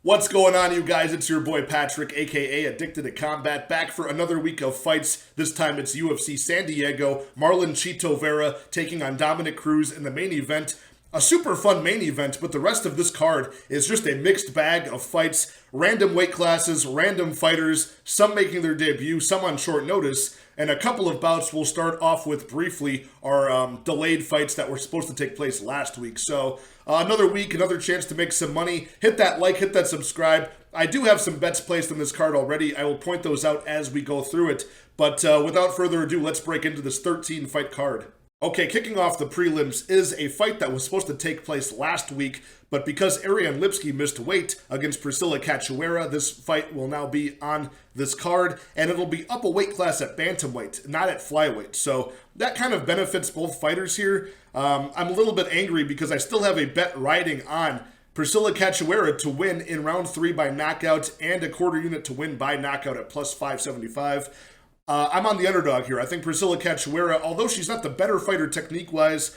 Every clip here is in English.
What's going on, you guys? It's your boy Patrick, aka Addicted to Combat, back for another week of fights. This time it's UFC San Diego. Marlon Chito Vera taking on Dominic Cruz in the main event. A super fun main event, but the rest of this card is just a mixed bag of fights. Random weight classes, random fighters, some making their debut, some on short notice, and a couple of bouts we'll start off with briefly are delayed fights that were supposed to take place last week. So another week, another chance to make some money. Hit that like, hit that subscribe. I do have some bets placed on this card already. I will point those out as we go through it. But without further ado, let's break into this 13-fight card. Okay, kicking off the prelims is a fight that was supposed to take place last week, but because Ariane Lipski missed weight against Priscilla Cachoeira, this fight will now be on this card, and it'll be up a weight class at bantamweight, not at flyweight. So that kind of benefits both fighters here. I'm a little bit angry because I still have a bet riding on Priscilla Cachoeira to win in round 3 by knockout and a quarter unit to win by knockout at plus 575. I'm on the underdog here. I think Priscilla Cachoeira, although she's not the better fighter technique-wise,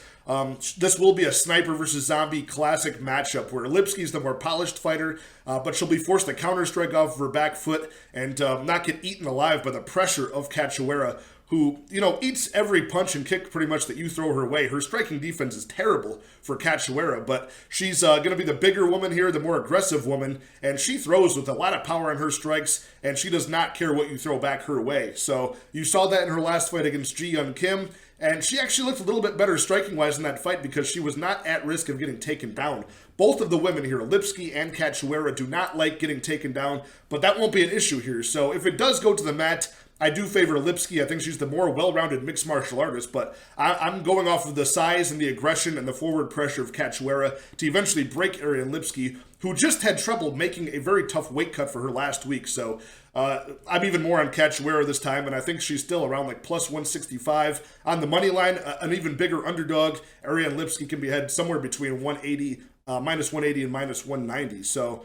this will be a sniper versus zombie classic matchup where Lipski's the more polished fighter, but she'll be forced to counter-strike off of her back foot and not get eaten alive by the pressure of Cachoeira, who, eats every punch and kick pretty much that you throw her way. Her striking defense is terrible for Cachoeira, but she's going to be the bigger woman here, the more aggressive woman, and she throws with a lot of power on her strikes, and she does not care what you throw back her way. So you saw that in her last fight against Ji Yeon Kim, and she actually looked a little bit better striking-wise in that fight because she was not at risk of getting taken down. Both of the women here, Lipski and Cachoeira, do not like getting taken down, but that won't be an issue here. So if it does go to the mat, I do favor Lipski. I think she's the more well-rounded mixed martial artist, but I'm going off of the size and the aggression and the forward pressure of Cachoeira to eventually break Ariane Lipski, who just had trouble making a very tough weight cut for her last week. So I'm even more on Cachoeira this time, and I think she's still around like plus 165. On the money line, an even bigger underdog. Ariane Lipski can be had somewhere between minus 180 and minus 190. So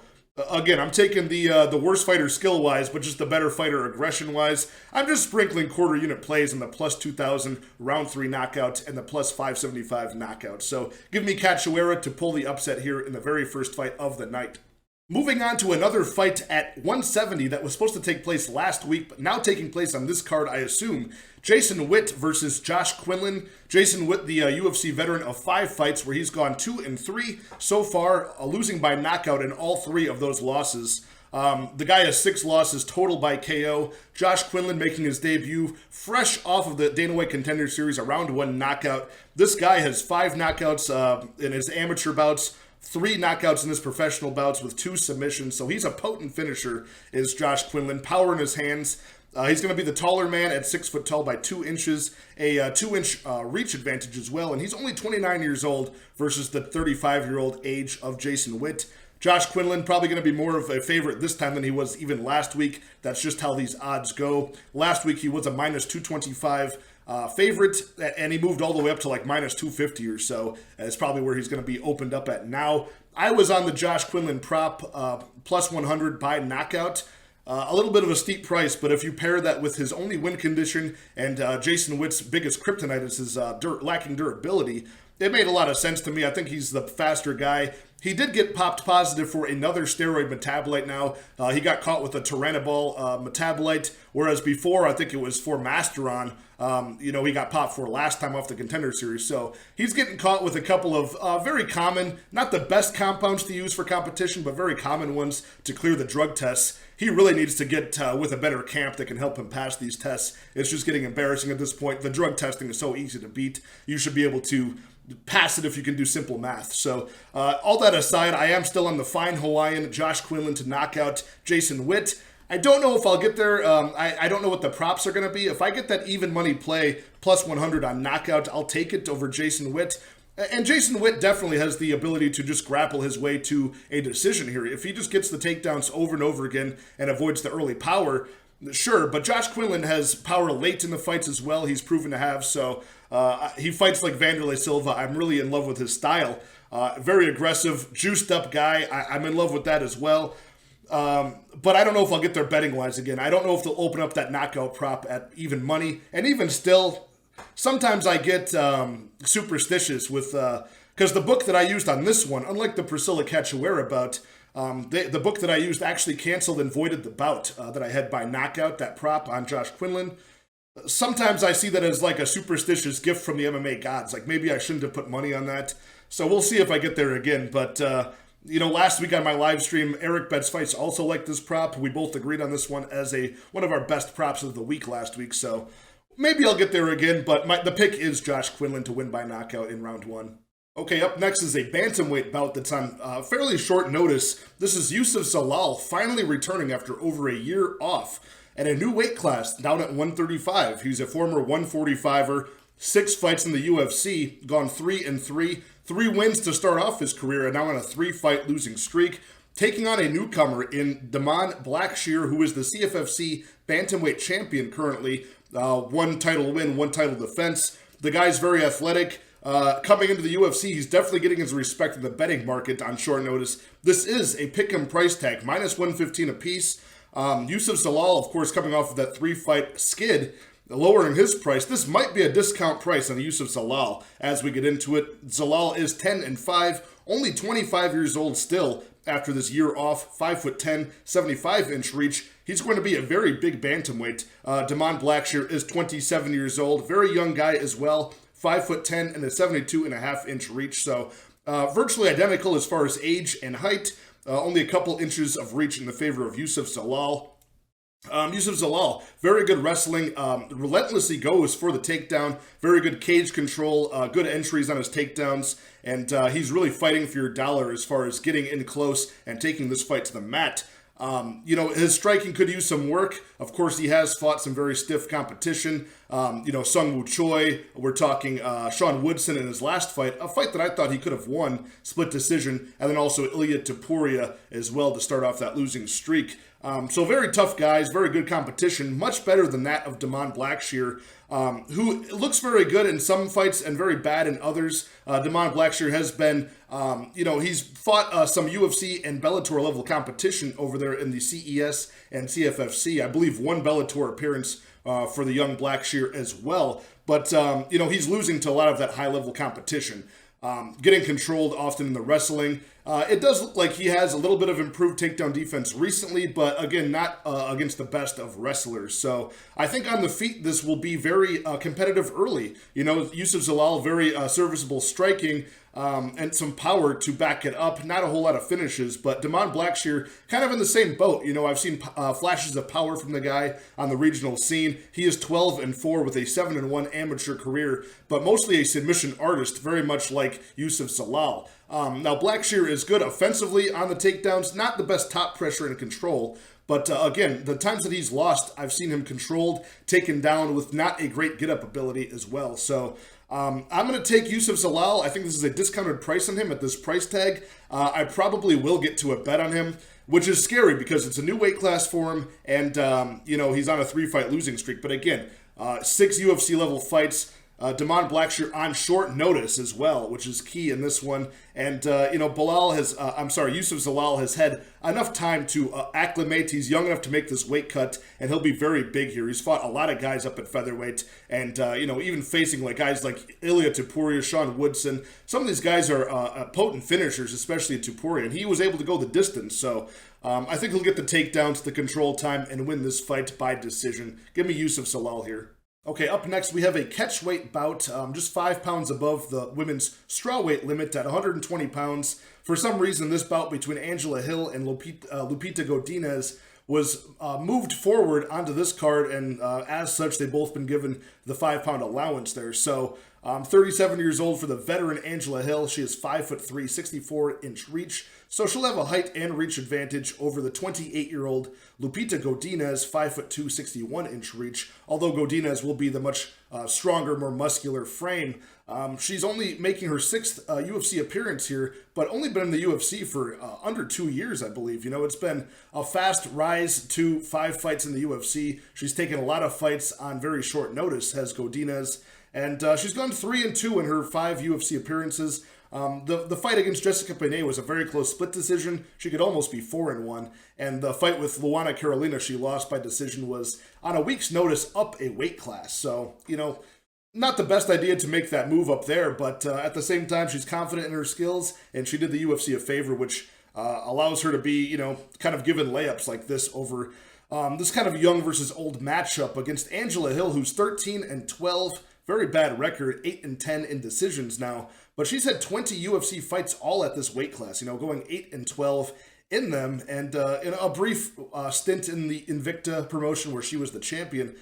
again, I'm taking the worst fighter skill-wise, but just the better fighter aggression-wise. I'm just sprinkling quarter unit plays in the plus 2,000 round 3 knockout and the plus 575 knockout. So give me Cachoeira to pull the upset here in the very first fight of the night. Moving on to another fight at 170 that was supposed to take place last week, but now taking place on this card, I assume. Jason Witt versus Josh Quinlan. Jason Witt, the UFC veteran of 5 fights where he's gone 2-3 so far, losing by knockout in all 3 of those losses. The guy has 6 losses total by KO. Josh Quinlan making his debut fresh off of the Dana White Contender Series, a round 1 knockout. This guy has 5 knockouts in his amateur bouts, 3 knockouts in his professional bouts with 2 submissions. So he's a potent finisher, is Josh Quinlan. Power in his hands. He's going to be the taller man at 6 foot tall by 2 inches, a 2-inch reach advantage as well. And he's only 29 years old versus the 35-year-old age of Jason Witt. Josh Quinlan probably going to be more of a favorite this time than he was even last week. That's just how these odds go. Last week he was a minus 225 favorite, and he moved all the way up to like minus 250 or so. It's probably where he's going to be opened up at now. I was on the Josh Quinlan prop, plus 100 by knockout. A little bit of a steep price, but if you pair that with his only win condition and Jason Witt's biggest kryptonite is his lacking durability, it made a lot of sense to me. I think he's the faster guy. He did get popped positive for another steroid metabolite now. He got caught with a Turinabol metabolite, whereas before, I think it was for Masteron, he got popped for last time off the Contender Series. So he's getting caught with a couple of very common, not the best compounds to use for competition, but very common ones to clear the drug tests. He really needs to get with a better camp that can help him pass these tests. It's just getting embarrassing at this point. The drug testing is so easy to beat. You should be able to pass it if you can do simple math. So all that aside, I am still on the fine Hawaiian Josh Quinlan to knock out Jason Witt. I don't know if I'll get there. I don't know what the props are going to be. If I get that even money play, plus 100 on knockout, I'll take it over Jason Witt. And Jason Witt definitely has the ability to just grapple his way to a decision here. If he just gets the takedowns over and over again and avoids the early power, sure. But Josh Quinlan has power late in the fights as well. He's proven to have. So he fights like Vanderlei Silva. I'm really in love with his style. Very aggressive, juiced up guy. I'm in love with that as well. But I don't know if I'll get there betting-wise again. I don't know if they'll open up that knockout prop at even money. And even still, sometimes I get superstitious with, because the book that I used on this one, unlike the Priscilla Cachoeira bout, The book that I used actually canceled and voided the bout that I had by knockout, that prop on Josh Quinlan. Sometimes I see that as like a superstitious gift from the MMA gods. Like maybe I shouldn't have put money on that. So we'll see if I get there again. But, last week on my live stream, Eric Bets Fights also liked this prop. We both agreed on this one as one of our best props of the week last week. So maybe I'll get there again. But the pick is Josh Quinlan to win by knockout in round 1. Okay, up next is a bantamweight bout that's on fairly short notice. This is Youssef Zalal finally returning after over a year off. And a new weight class down at 135. He's a former 145er, 6 fights in the UFC, gone 3-3, 3 wins to start off his career, and now on a 3-fight losing streak, taking on a newcomer in Blackshear, who is the CFFC bantamweight champion currently. 1 title win, 1 title defense. The guy's very athletic. Coming into the UFC, he's definitely getting his respect in the betting market on short notice. This is a pick'em price tag, minus 115 apiece. Youssef Zalal, of course, coming off of that 3-fight skid, lowering his price. This might be a discount price on Youssef Zalal as we get into it. Zalal is 10-5, only 25 years old still after this year off, 5'10", 75-inch reach. He's going to be a very big bantamweight. Blackshear is 27 years old, very young guy as well, 5'10" and a 72.5-inch reach. So virtually identical as far as age and height. Only a couple inches of reach in the favor of Youssef Zalal. Youssef Zalal, very good wrestling, relentlessly goes for the takedown, very good cage control, good entries on his takedowns, and he's really fighting for your dollar as far as getting in close and taking this fight to the mat. His striking could use some work. Of course, he has fought some very stiff competition. Sung Woo Choi, we're talking Sean Woodson in his last fight, a fight that I thought he could have won, split decision, and then also Ilya Topuria as well to start off that losing streak. So very tough guys, very good competition, much better than that of Blackshear, who looks very good in some fights and very bad in others. Blackshear has been, he's fought some UFC and Bellator level competition over there in the CES and CFFC. I believe 1 Bellator appearance for the young Blackshear as well. But, he's losing to a lot of that high level competition. Getting controlled often in the wrestling. It does look like he has a little bit of improved takedown defense recently, but again, not against the best of wrestlers. So I think on the feet, this will be very competitive early. Youssef Zalal, very serviceable striking and some power to back it up. Not a whole lot of finishes, but Blackshear kind of in the same boat. I've seen flashes of power from the guy on the regional scene. He is 12-4 with a 7-1 amateur career, but mostly a submission artist, very much like Youssef Zalal. Now, Blackshear is good offensively on the takedowns, not the best top pressure and control, but again, the times that he's lost, I've seen him controlled, taken down with not a great get-up ability as well. So I'm going to take Youssef Zalal. I think this is a discounted price on him at this price tag. I probably will get to a bet on him, which is scary because it's a new weight class for him, and he's on a 3-fight losing streak. But again, 6 UFC level fights. Blackshear on short notice as well, which is key in this one. And, Youssef Zalal has had enough time to acclimate. He's young enough to make this weight cut, and he'll be very big here. He's fought a lot of guys up at featherweight, and, even facing guys like Ilya Topuria, Sean Woodson. Some of these guys are potent finishers, especially Topuria, and he was able to go the distance. So I think he'll get the takedowns, the control time, and win this fight by decision. Give me Youssef Zalal here. Okay, up next we have a catchweight bout, just 5 pounds above the women's strawweight limit at 120 pounds. For some reason, this bout between Angela Hill and Lupita Godinez was moved forward onto this card, and as such, they've both been given the 5-pound allowance there. So 37 years old for the veteran Angela Hill. She is 5'3", 64-inch reach. So she'll have a height and reach advantage over the 28-year-old Lupita Godinez, 5'2", 61-inch reach. Although Godinez will be the much stronger, more muscular frame. She's only making her 6th UFC appearance here, but only been in the UFC for under 2 years, I believe. It's been a fast rise to 5 fights in the UFC. She's taken a lot of fights on very short notice, has Godinez. And she's gone 3-2 in her 5 UFC appearances. The fight against Jessica Penne was a very close split decision. She could almost be 4-1. And the fight with Luana Carolina she lost by decision was on a week's notice up a weight class. So, not the best idea to make that move up there, but at the same time, she's confident in her skills, and she did the UFC a favor, which allows her to be, kind of given layups like this over this kind of young versus old matchup against Angela Hill, who's 13-12, very bad record, 8-10 in decisions now, but she's had 20 UFC fights all at this weight class, going 8-12 in them, and in a brief stint in the Invicta promotion where she was the champion,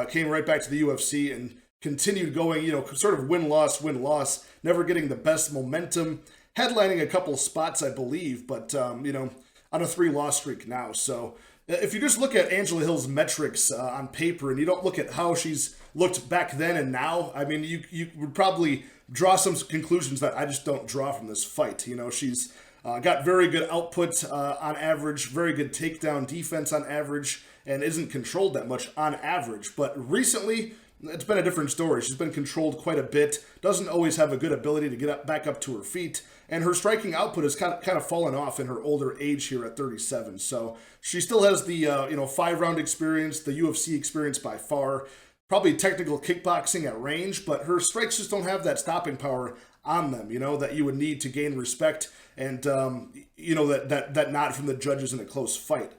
came right back to the UFC and continued going, sort of win-loss, never getting the best momentum, headlining a couple spots, I believe, but, on a 3-loss streak now. So if you just look at Angela Hill's metrics on paper and you don't look at how she's looked back then and now, I mean, you would probably draw some conclusions that I just don't draw from this fight. She's got very good output on average, very good takedown defense on average, and isn't controlled that much on average. But recently, it's been a different story. She's been controlled quite a bit, doesn't always have a good ability to get back up to her feet, and her striking output has kind of fallen off in her older age here at 37. So she still has the 5-round experience, the UFC experience by far, probably technical kickboxing at range, but her strikes just don't have that stopping power on them, that you would need to gain respect and, that nod from the judges in a close fight.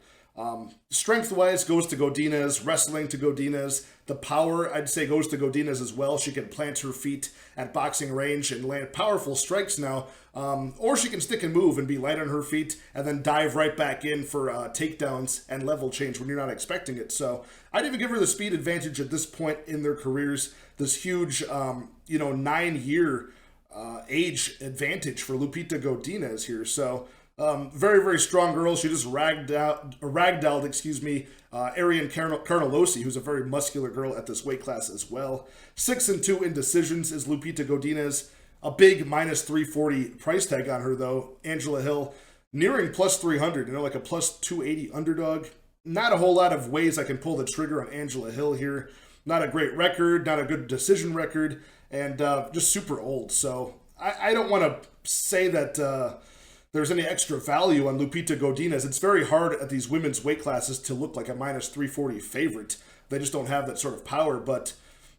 Strength-wise goes to Godinez, wrestling to Godinez. The power, I'd say, goes to Godinez as well. She can plant her feet at boxing range and land powerful strikes now, or she can stick and move and be light on her feet and then dive right back in for takedowns and level change when you're not expecting it. So I'd even give her the speed advantage at this point in their careers, this huge, 9-year age advantage for Lupita Godinez here. So very, very strong girl. She just ragdolled, Ariane Carnelosi, who's a very muscular girl at this weight class as well. 6-2 in decisions is Lupita Godinez. A big minus 340 price tag on her, though. Angela Hill nearing plus 300, like a plus 280 underdog. Not a whole lot of ways I can pull the trigger on Angela Hill here. Not a great record, not a good decision record, and just super old. So I don't want to say that there's any extra value on Lupita Godinez. It's very hard at these women's weight classes to look like a minus 340 favorite. They just don't have that sort of power. But,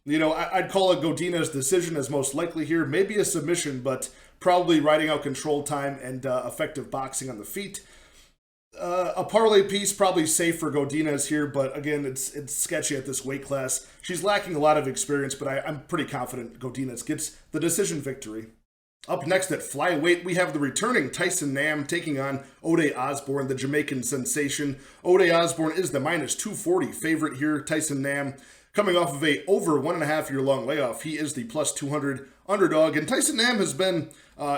I'd call a Godinez decision as most likely here. Maybe a submission, but probably riding out control time and effective boxing on the feet. A parlay piece, probably safe for Godinez here, but again, it's sketchy at this weight class. She's lacking a lot of experience, but I'm pretty confident Godinez gets the decision victory. Up next at flyweight, we have the returning Tyson Nam taking on Buday Osborne, the Jamaican sensation. Buday Osborne is the minus 240 favorite here. Tyson Nam coming off of a over 1.5-year-long layoff. He is the plus 200 underdog, and Tyson Nam has been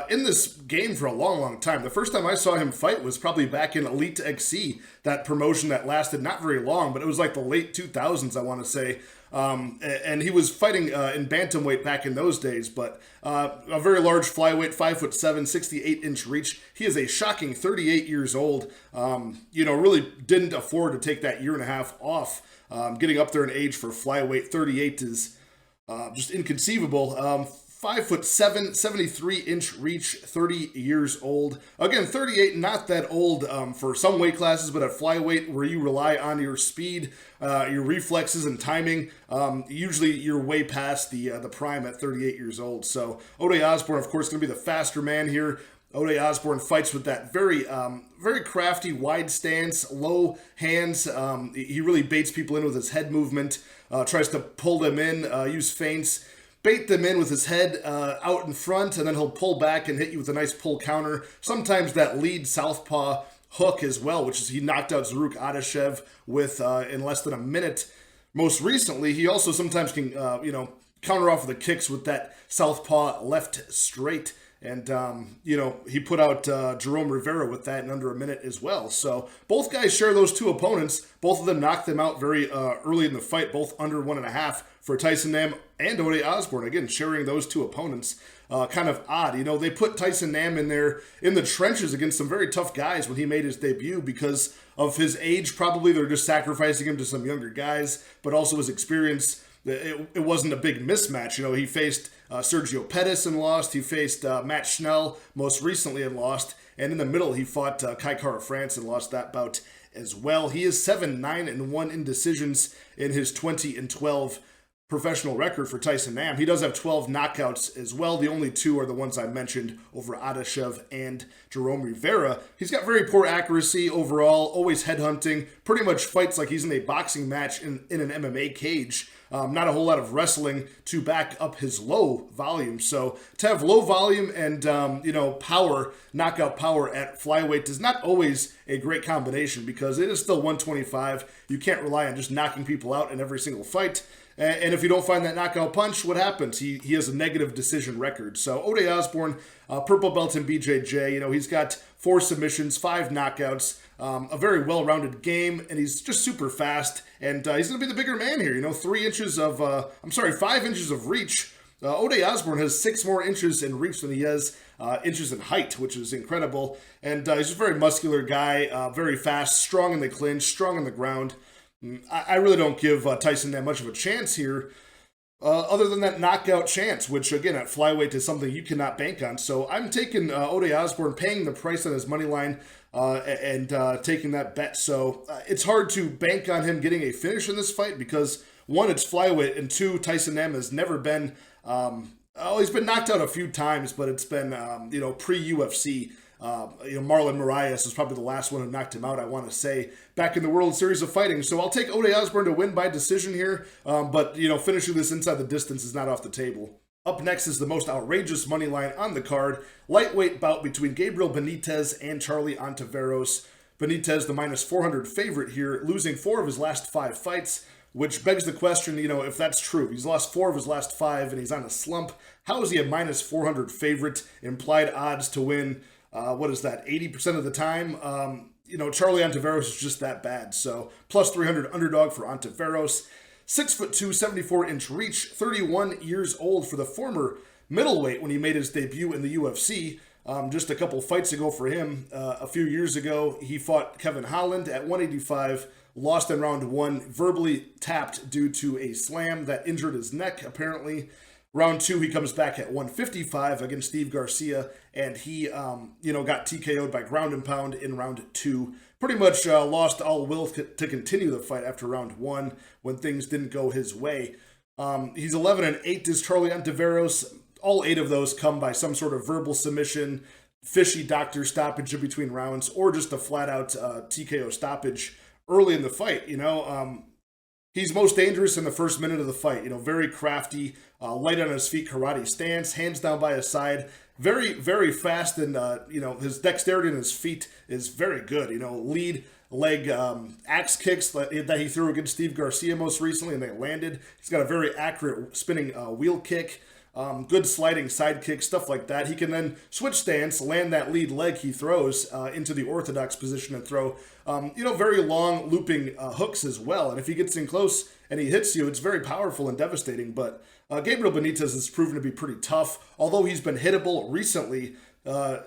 in this game for a long, long time. The first time I saw him fight was probably back in Elite XC, that promotion that lasted not very long, but it was like the late 2000s, I want to say. And he was fighting in bantamweight back in those days, but a very large flyweight, 5'7", 68-inch reach. He is a shocking 38 years old. Really didn't afford to take that 1.5 years off. Getting up there in age for flyweight, 38 is just inconceivable. 5'7", 73-inch reach, 30 years old. Again, 38, not that old for some weight classes, but at flyweight, where you rely on your speed, your reflexes, and timing, usually you're way past the prime at 38 years old. So Buday Osborne, of course, going to be the faster man here. Buday Osborne fights with that very crafty wide stance, low hands. He really baits people in with his head movement, tries to pull them in, use feints, bait them in with his head out in front, and then he'll pull back and hit you with a nice pull counter. Sometimes that lead southpaw hook as well, which is he knocked out Zaruk Adashev with in less than a minute. Most recently, he also sometimes can counter off the kicks with that southpaw left straight. And, he put out Jerome Rivera with that in under a minute as well. So both guys share those two opponents. Both of them knocked them out very early in the fight, both under 1.5 for Tyson Nam and Buday Osborne. Again, sharing those two opponents. Kind of odd. They put Tyson Nam in there in the trenches against some very tough guys when he made his debut because of his age. Probably they're just sacrificing him to some younger guys, but also his experience. It wasn't a big mismatch. He faced Sergio Pettis and lost. He faced Matt Schnell most recently and lost. And in the middle, he fought Kai Kara France and lost that bout as well. He is 7-9-1 in decisions in his 20-12 professional record for Tyson Nam. He does have 12 knockouts as well. The only 2 are the ones I mentioned over Adeshev and Jerome Vera. He's got very poor accuracy overall, always headhunting, pretty much fights like he's in a boxing match in an MMA cage. Not a whole lot of wrestling to back up his low volume. So to have low volume and, power, knockout power at flyweight is not always a great combination because it is still 125. You can't rely on just knocking people out in every single fight. And if you don't find that knockout punch, what happens? He has a negative decision record. So Buday Osborne, purple belt in BJJ, he's got 4 submissions, 5 knockouts, a very well-rounded game, and he's just super fast. And he's going to be the bigger man here. 5 inches of reach. Buday Osborne has 6 more inches in reach than he has inches in height, which is incredible. And he's just a very muscular guy, very fast, strong in the clinch, strong on the ground. I really don't give Tyson that much of a chance here, other than that knockout chance, which, again, at flyweight is something you cannot bank on. So I'm taking Buday Osborne, paying the price on his money line, and taking that bet. So it's hard to bank on him getting a finish in this fight because, 1, it's flyweight, and 2, Tyson Nam has never been, he's been knocked out a few times, but it's been, pre-UFC. Marlon Moraes is probably the last one who knocked him out, I want to say, back in the World Series of Fighting. So I'll take Buday Osborne to win by decision here, but finishing this inside the distance is not off the table. Up next is the most outrageous money line on the card, lightweight bout between Gabriel Benitez and Charlie Ontiveros. Benitez, the minus 400 favorite here, losing 4 of his last 5 fights, which begs the question, if that's true. He's lost 4 of his last 5 and he's on a slump. How is he a minus 400 favorite? Implied odds to win, 80% of the time? Charlie Ontiveros is just that bad. So plus 300 underdog for Ontiveros. 6'2", 74-inch reach, 31 years old for the former middleweight when he made his debut in the UFC. Just a couple fights ago for him, a few years ago, he fought Kevin Holland at 185, lost in round 1, verbally tapped due to a slam that injured his neck, apparently. Round 2, he comes back at 155 against Steve Garcia, and he, got TKO'd by ground and pound in round 2. Pretty much lost all will to continue the fight after round 1 when things didn't go his way. He's 11-8 is Charlie Ontiveros. All 8 of those come by some sort of verbal submission, fishy doctor stoppage in between rounds, or just a flat-out TKO stoppage early in the fight. He's most dangerous in the first minute of the fight. Very crafty, light on his feet, karate stance, hands down by his side. Very, very fast, and his dexterity in his feet is very good. Lead leg axe kicks that he threw against Steve Garcia most recently, and they landed. He's got a very accurate spinning wheel kick. Good sliding side kick, stuff like that. He can then switch stance, land that lead leg he throws into the orthodox position and throw, very long looping hooks as well. And if he gets in close and he hits you, it's very powerful and devastating. But Gabriel Benitez has proven to be pretty tough. Although he's been hittable recently,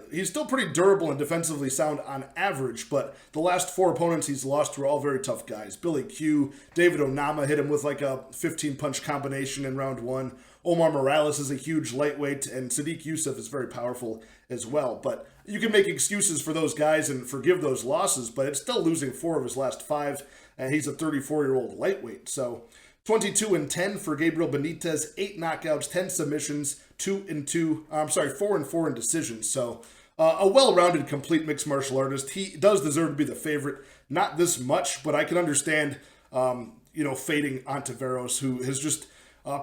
he's still pretty durable and defensively sound on average, but the last 4 opponents he's lost were all very tough guys. Billy Q, David Onama hit him with like a 15-punch combination in round 1. Omar Morales is a huge lightweight, and Sadiq Youssef is very powerful as well. But you can make excuses for those guys and forgive those losses, but it's still losing 4 of his last 5, and he's a 34-year-old lightweight. So 22-10 for Gabriel Benitez, 8 knockouts, 10 submissions, 4 and 4 in decisions. So a well-rounded, complete mixed martial artist. He does deserve to be the favorite. Not this much, but I can understand, fading Ontiveros, who has just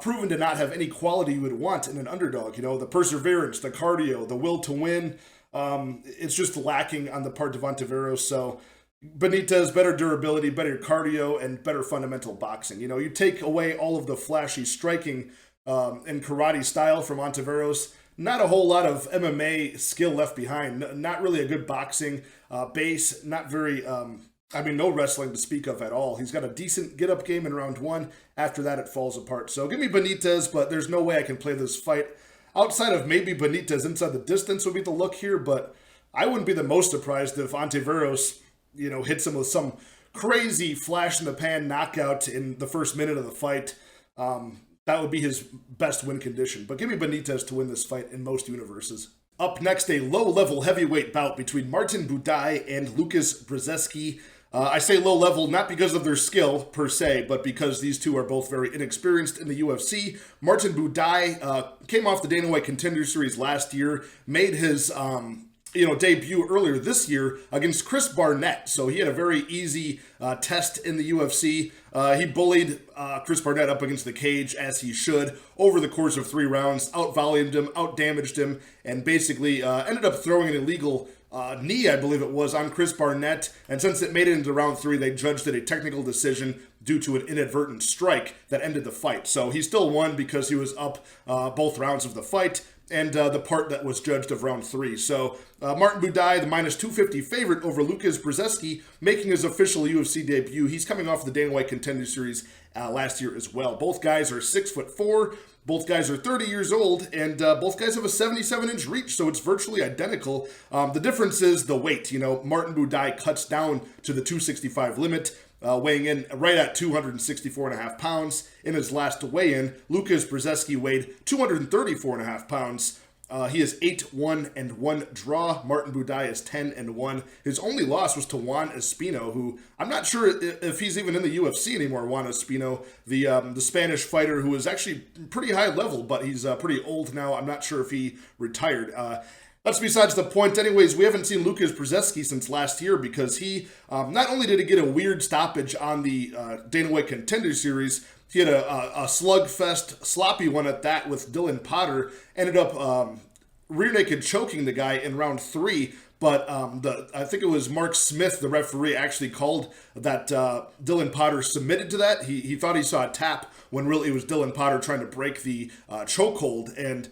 proven to not have any quality you would want in an underdog. The perseverance, the cardio, the will to win. It's just lacking on the part of Ontiveros. So Benitez, better durability, better cardio, and better fundamental boxing. You take away all of the flashy striking and karate style from Ontiveros, not a whole lot of MMA skill left behind. Not really a good boxing base, not very... no wrestling to speak of at all. He's got a decent get-up game in round 1. After that, it falls apart. So give me Benitez, but there's no way I can play this fight. Outside of maybe Benitez inside the distance would be the look here, but I wouldn't be the most surprised if Ontiveros, hits him with some crazy flash-in-the-pan knockout in the first minute of the fight. That would be his best win condition. But give me Benitez to win this fight in most universes. Up next, a low-level heavyweight bout between Martin Buday and Lucas Brzeski. I say low level not because of their skill per se, but because these two are both very inexperienced in the UFC. Martin Buday came off the Dana White Contender Series last year, made his debut earlier this year against Chris Barnett. So he had a very easy test in the UFC. He bullied Chris Barnett up against the cage, as he should, over the course of 3 rounds, out-volumed him, out-damaged him, and basically ended up throwing an illegal knee, I believe it was, on Chris Barnett. And since it made it into round 3, they judged it a technical decision due to an inadvertent strike that ended the fight. So he still won because he was up both rounds of the fight, and the part that was judged of round 3. So Martin Buday, the minus 250 favorite over Brzeski, making his official UFC debut. He's coming off the Dana White Contender Series last year as well. Both guys are 6'4". Both guys are 30 years old, and both guys have a 77-inch reach, so it's virtually identical. The difference is the weight. Martin Buday cuts down to the 265 limit, weighing in right at 264.5 pounds in his last weigh-in. Brzeski weighed 234.5 pounds. He is 8-1-1 draw. Martin Buday is 10-1. His only loss was to Juan Espino, who I'm not sure if he's even in the UFC anymore. Juan Espino, the Spanish fighter who is actually pretty high level, but he's pretty old now. I'm not sure if he retired. That's besides the point. Anyways, we haven't seen Brzeski since last year because he not only did he get a weird stoppage on the Dana White Contender Series, he had a slugfest, sloppy one at that with Dylan Potter. Ended up rear naked choking the guy in round 3. But I think it was Mark Smith, the referee, actually called that Dylan Potter submitted to that. He thought he saw a tap when really it was Dylan Potter trying to break the chokehold, and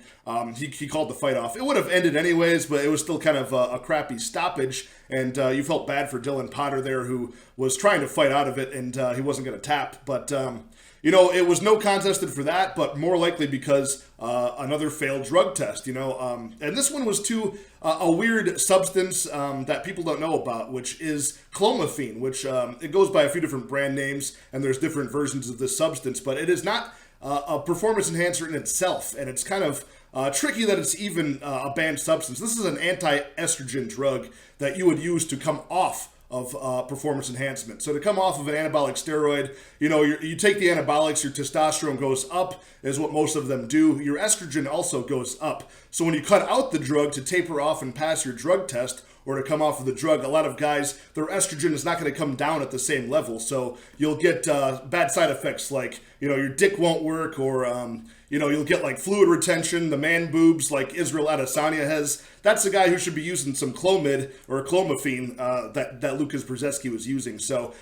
he called the fight off. It would have ended anyways, but it was still kind of a crappy stoppage, and you felt bad for Dylan Potter there, who was trying to fight out of it, and he wasn't going to tap. But it was no contested for that, but more likely because another failed drug test, and this one was to a weird substance that people don't know about, which is clomiphene, which it goes by a few different brand names, and there's different versions of this substance, but it is not a performance enhancer in itself, and it's kind of tricky that it's even a banned substance. This is an anti-estrogen drug that you would use to come off of performance enhancement. So to come off of an anabolic steroid, you take the anabolics, your testosterone goes up, is what most of them do. Your estrogen also goes up. So when you cut out the drug to taper off and pass your drug test, or to come off of the drug, a lot of guys, their estrogen is not going to come down at the same level. So you'll get bad side effects like, your dick won't work, or, you'll get like fluid retention, the man boobs like Israel Adesanya has. That's the guy who should be using some Clomid or clomiphene that Lucas Brzeski was using. So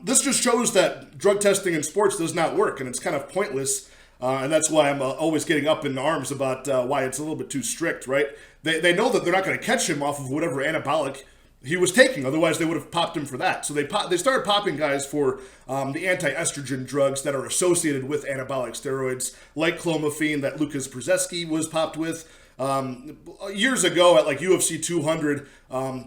this just shows that drug testing in sports does not work, and it's kind of pointless. And that's why I'm always getting up in arms about why it's a little bit too strict, right? They know that they're not going to catch him off of whatever anabolic he was taking. Otherwise, they would have popped him for that. So they started popping guys for the anti-estrogen drugs that are associated with anabolic steroids, like clomiphene that Lucas Brzeski was popped with. Years ago at like UFC 200,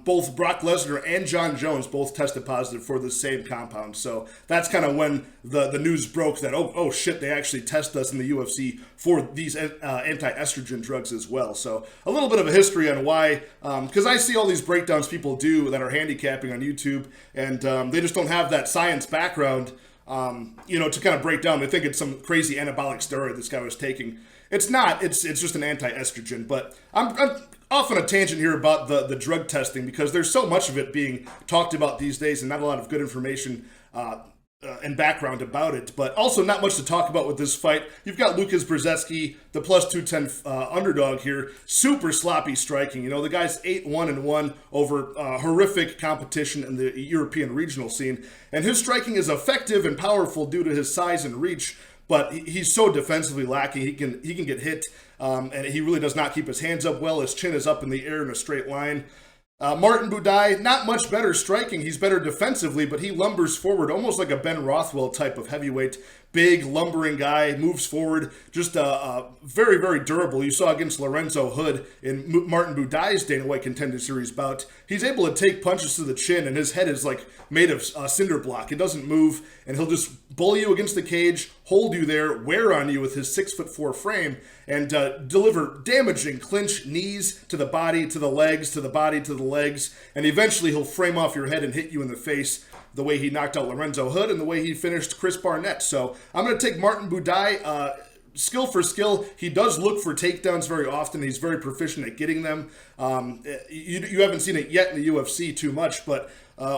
both Brock Lesnar and John Jones both tested positive for the same compound. So that's kind of when the news broke that, oh shit, they actually test us in the UFC for these anti-estrogen drugs as well. So a little bit of a history on why, because I see all these breakdowns people do that are handicapping on YouTube, and they just don't have that science background, to kind of break down. They think it's some crazy anabolic steroid this guy was taking. It's not. It's just an anti-estrogen. But I'm off on a tangent here about the drug testing, because there's so much of it being talked about these days and not a lot of good information and background about it. But also not much to talk about with this fight. You've got Lucas Brzeski, the plus 210 underdog here. Super sloppy striking. The guy's 8-1-1 over horrific competition in the European regional scene. And his striking is effective and powerful due to his size and reach. But he's so defensively lacking. He can get hit, and he really does not keep his hands up well. His chin is up in the air in a straight line. Martin Buday, not much better striking. He's better defensively, but he lumbers forward almost like a Ben Rothwell type of heavyweight. Big, lumbering guy, moves forward, just very, very durable. You saw against Lorenzo Hood in Martin Buday's Dana White Contender Series bout. He's able to take punches to the chin, and his head is like made of cinder block. It doesn't move, and he'll just bully you against the cage, hold you there, wear on you with his 6'4" frame, and deliver damaging clinch knees to the body, to the legs, to the body, to the legs, and eventually he'll frame off your head and hit you in the face. the way he knocked out Lorenzo Hood and the way he finished Chris Barnett. So I'm going to take Martin Buday. Skill for skill, he does look for takedowns very often. He's very proficient at getting them. You haven't seen it yet in the UFC too much, but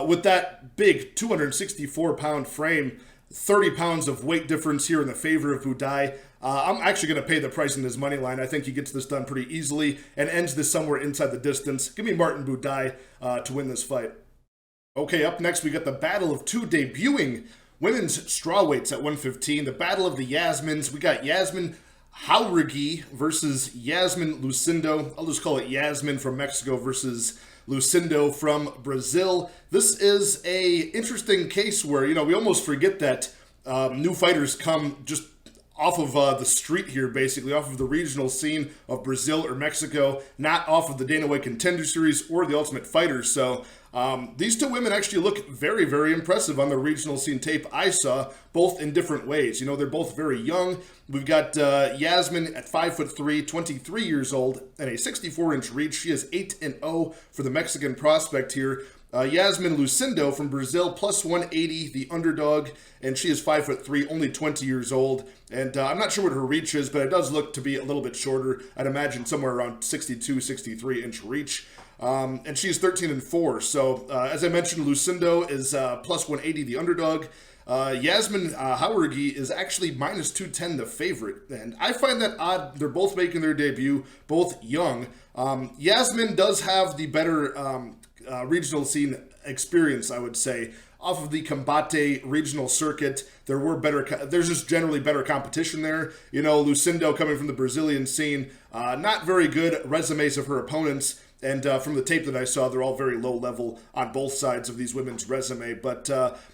with that big 264-pound frame, 30 pounds of weight difference here in the favor of Buday, I'm actually going to pay the price in his money line. I think he gets this done pretty easily and ends this somewhere inside the distance. Give me Martin Buday to win this fight. Okay, up next we got the battle of two debuting women's strawweights at 115, the battle of the Yasmins. We got Yasmin Jauregui versus Yasmin Lucindo. I'll just call it Yasmin from Mexico versus Lucindo from Brazil. This is a interesting case where, we almost forget that new fighters come just off of the street here, basically, off of the regional scene of Brazil or Mexico, not off of the Dana White Contender Series or the Ultimate Fighter. So these two women actually look very, very impressive on the regional scene tape I saw, both in different ways. They're both very young. We've got Yasmin at 5'3", 23 years old, and a 64-inch reach. She is 8-0 for the Mexican prospect here. Yasmin Lucindo from Brazil, plus 180, the underdog, and she is 5'3", only 20 years old. And I'm not sure what her reach is, but it does look to be a little bit shorter. I'd imagine somewhere around 62, 63-inch reach. And she's 13-4. So, as I mentioned, Lucindo is plus 180, the underdog. Yasmin Jauregui is actually minus 210, the favorite. And I find that odd. They're both making their debut, both young. Yasmin does have the better regional scene experience, I would say. Off of the Combate regional circuit, there's just generally better competition there. Lucindo coming from the Brazilian scene, not very good resumes of her opponents. And from the tape that I saw, they're all very low level on both sides of these women's resume. But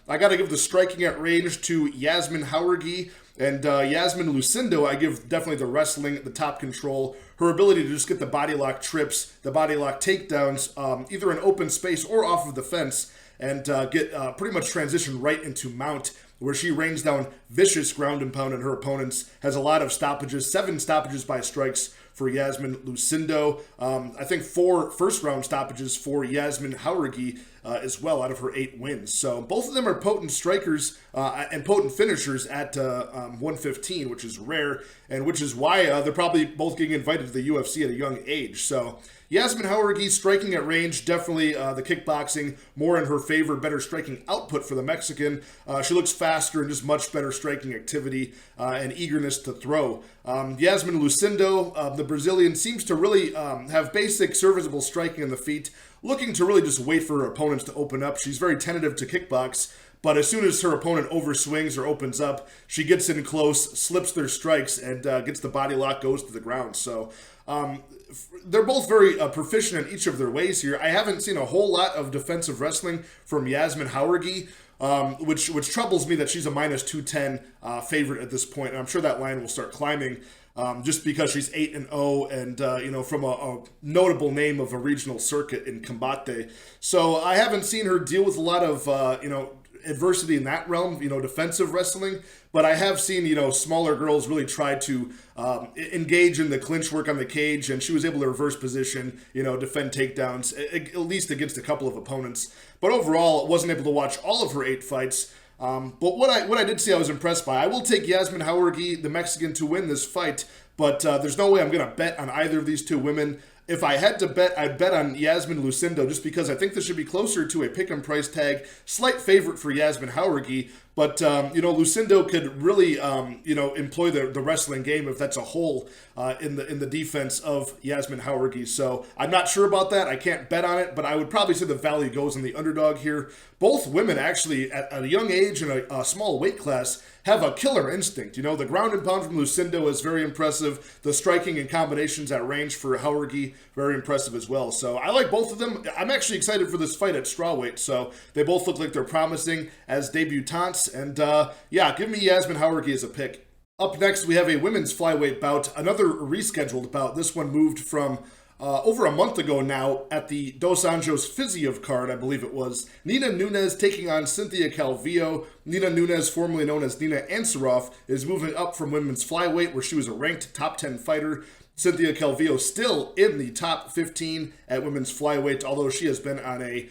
I got to give the striking at range to Yasmin Jauregui. And Yasmin Lucindo, I give definitely the wrestling, the top control, her ability to just get the body lock trips, the body lock takedowns, either in open space or off of the fence, and get pretty much transition right into mount, where she rains down vicious ground and pound on her opponents, has a lot of stoppages, 7 stoppages by strikes for Yasmin Lucindo. I think 4 first-round stoppages for Yasmin Jauregui as well out of her 8 wins. So both of them are potent strikers and potent finishers at 115, which is rare, and which is why they're probably both getting invited to the UFC at a young age. So Yasmin Jauregui striking at range, definitely the kickboxing more in her favor, better striking output for the Mexican. She looks faster and just much better striking activity and eagerness to throw. Yasmin Lucindo, the Brazilian, seems to really have basic serviceable striking in the feet, looking to really just wait for her opponents to open up. She's very tentative to kickbox, but as soon as her opponent overswings or opens up, she gets in close, slips their strikes, and gets the body lock, goes to the ground. So they're both very proficient in each of their ways here. I haven't seen a whole lot of defensive wrestling from Yasmin Jauregui, which troubles me that she's a minus 210 favorite at this point. And I'm sure that line will start climbing just because she's 8-0 and from a notable name of a regional circuit in Combate. So I haven't seen her deal with a lot of adversity in that realm, defensive wrestling. But I have seen, smaller girls really try to engage in the clinch work on the cage, and she was able to reverse position, defend takedowns, at least against a couple of opponents. But overall, wasn't able to watch all of her 8 fights. But what I did see, I was impressed by. I will take Yasmin Jauregui, the Mexican, to win this fight, but there's no way I'm going to bet on either of these two women. If I had to bet, I'd bet on Yasmin Lucindo just because I think this should be closer to a pick-em price tag. Slight favorite for Yasmin Jauregui, but, Lucindo could really, employ the wrestling game if that's a hole in the defense of Yasmin Jauregui. So I'm not sure about that. I can't bet on it, but I would probably say the value goes in the underdog here. Both women actually, at a young age and a small weight class, have a killer instinct. The ground and pound from Lucindo is very impressive. The striking and combinations at range for Jauregui, very impressive as well. So I like both of them. I'm actually excited for this fight at strawweight. So they both look like they're promising as debutantes. And give me Yasmin Jauregui as a pick. Up next, we have a women's flyweight bout, another rescheduled bout. This one moved from over a month ago now at the Dos Anjos Fiziev card, I believe it was. Nina Nunes taking on Cynthia Calvillo. Nina Nunes, formerly known as Nina Ansaroff, is moving up from women's flyweight, where she was a ranked top 10 fighter. Cynthia Calvillo still in the top 15 at women's flyweight, although she has been on a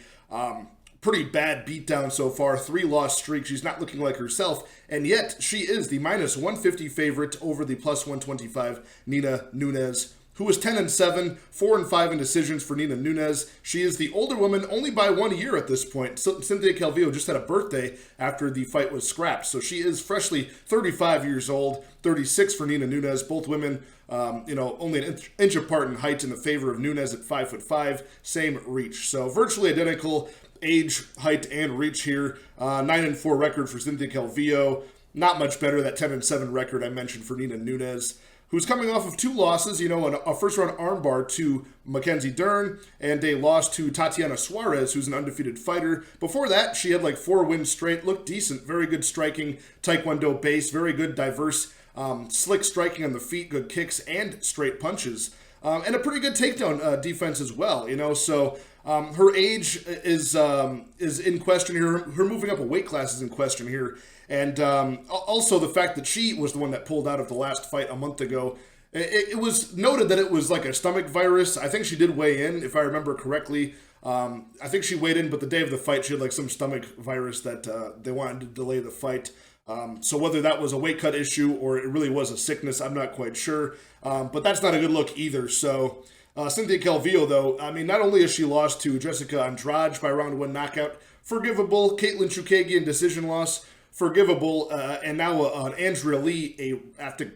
pretty bad beatdown so far, 3-loss streak. She's not looking like herself, and yet she is the minus 150 favorite over the plus 125 Nina Nunes, who was 10-7, 4-5 in decisions for Nina Nunes. She is the older woman only by 1 year at this point. Cynthia Calvillo just had a birthday after the fight was scrapped, so she is freshly 35 years old, 36 for Nina Nunes. Both women, only an inch apart in height in the favor of Nunes at 5'5", same reach. So virtually identical age, height, and reach here. 9-4 record for Cynthia Calvillo. Not much better, that 10-7 record I mentioned for Nina Nunes, who's coming off of 2 losses, a first-round armbar to Mackenzie Dern and a loss to Tatiana Suarez, who's an undefeated fighter. Before that, she had like 4 wins straight, looked decent, very good striking, taekwondo base, very good, diverse, slick striking on the feet, good kicks, and straight punches. And a pretty good takedown defense as well, so her age is in question here. Her moving up a weight class is in question here. And also the fact that she was the one that pulled out of the last fight a month ago. It was noted that it was like a stomach virus. I think she did weigh in, if I remember correctly. I think she weighed in, but the day of the fight, she had like some stomach virus that they wanted to delay the fight. So whether that was a weight cut issue or it really was a sickness, I'm not quite sure. But that's not a good look either. So Cynthia Calvillo, though, not only has she lost to Jessica Andrade by round 1 knockout, forgivable. Caitlin Chukagian decision loss, forgivable. And now an Andrea Lee, after